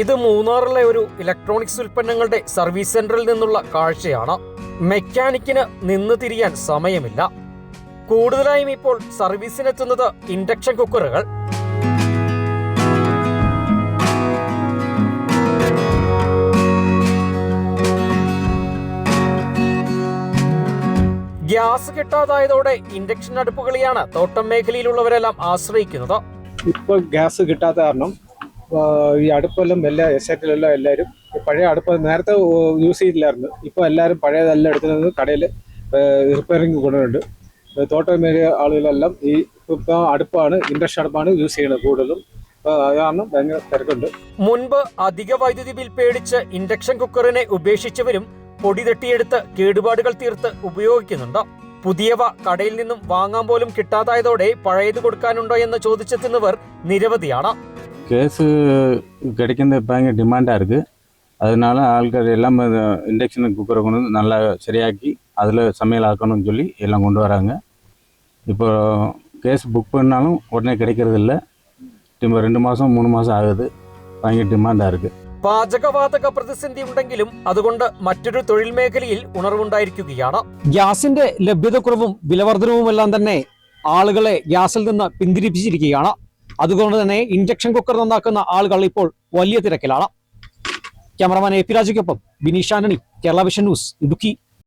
ഇത് മൂന്നാറിലെ ഒരു ഇലക്ട്രോണിക്സ് ഉൽപ്പന്നങ്ങളുടെ സർവീസ് സെന്ററിൽ നിന്നുള്ള കാഴ്ചയാണ്. മെക്കാനിക്കിന് നിന്ന് തിരിയാൻ സമയമില്ല. കൂടുതലായും ഇപ്പോൾ സർവീസിനെത്തുന്നത് ഇൻഡക്ഷൻ കുക്കറുകൾ. ഗ്യാസ് കിട്ടാതായതോടെ ഇൻഡക്ഷൻ അടുപ്പുകളെയാണ് തോട്ടം മേഖലയിലുള്ളവരെല്ലാം ആശ്രയിക്കുന്നത്. ഇപ്പോൾ ഗ്യാസ് കിട്ടാത്ത കാരണം ഈ അടുപ്പെല്ലാം എല്ലാ എസ്റ്റേറ്റിലെല്ലാം എല്ലാവരും പഴയ അടുപ്പ് നേരത്തെ യൂസ് ചെയ്തില്ലായിരുന്നു. ഇപ്പോൾ എല്ലാവരും പഴയതെല്ലാം എടുക്കുന്നത് കടയിൽ റിപ്പയറിങ് കൊണ്ടുണ്ട്. തോട്ടം മേഖല ആളുകളെല്ലാം ഇപ്പോൾ അടുപ്പാണ്, ഇൻഡക്ഷൻ അടുപ്പാണ് യൂസ് ചെയ്യുന്നത് കൂടുതലും. കാരണം ഭയങ്കര തിരക്കുണ്ട്. മുൻപ് അധിക വൈദ്യുതി ബിൽ പേടിച്ച് ഇൻഡക്ഷൻ കുക്കറിനെ ഉപേക്ഷിച്ചവരും പൊടി തട്ടിയെടുത്ത് കേടുപാടുകൾ തീർത്ത് ഉപയോഗിക്കുന്നുണ്ട്. പുതിയവ കടയിൽ നിന്നും വാങ്ങാൻ പോലും കിട്ടാതായതോടെ പഴയത് കൊടുക്കാനുണ്ടോ എന്ന് ചോദിച്ചെത്തുന്നവർ നിരവധിയാണ്. கேஸு கிடைக்கிறது பயங்கர டிமாண்டாக இருக்குது. அதனால ஆட்கள் எல்லாம் இண்டக்ஷன் குக்கரை கொண்டு வந்து நல்லா சரியாக்கி அதில் சமையல் ஆக்கணும்னு சொல்லி எல்லாம் கொண்டு வராங்க. இப்போ கேஸ் புக் பண்ணாலும் உடனே கிடைக்கிறது இல்லை. 2 മാസം 3 മാസം ആകുது. ഭയങ്കര ഡിമാൻഡാണ് இருக்குது. പാചകവാതക പ്രതിസന്ധി ഉണ്ടെങ്കിലും അതുകൊണ്ട് മറ്റൊരു തൊഴിൽ മേഖലയിൽ ഉണർവുണ്ടായിരിക്കുകയാണ്. ഗ്യാസിന്റെ ലഭ്യതക്കുറവും വിലവർദ്ധനവുമെല്ലാം തന്നെ ആളുകളെ ഗ്യാസിൽ നിന്ന് പിന്തിരിപ്പിച്ചിരിക്കുകയാണ്. അതുകൊണ്ട് തന്നെ ഇൻഡക്ഷൻ കുക്കർ നന്നാക്കുന്ന ആളുകൾ ഇപ്പോൾ വലിയ തിരക്കിലാണ്. ക്യാമറമാൻ എ പി രാജയ്ക്കൊപ്പം ബിനീഷ് ആന്റണി, കേരള വിഷൻ ന്യൂസ്, ഇടുക്കി.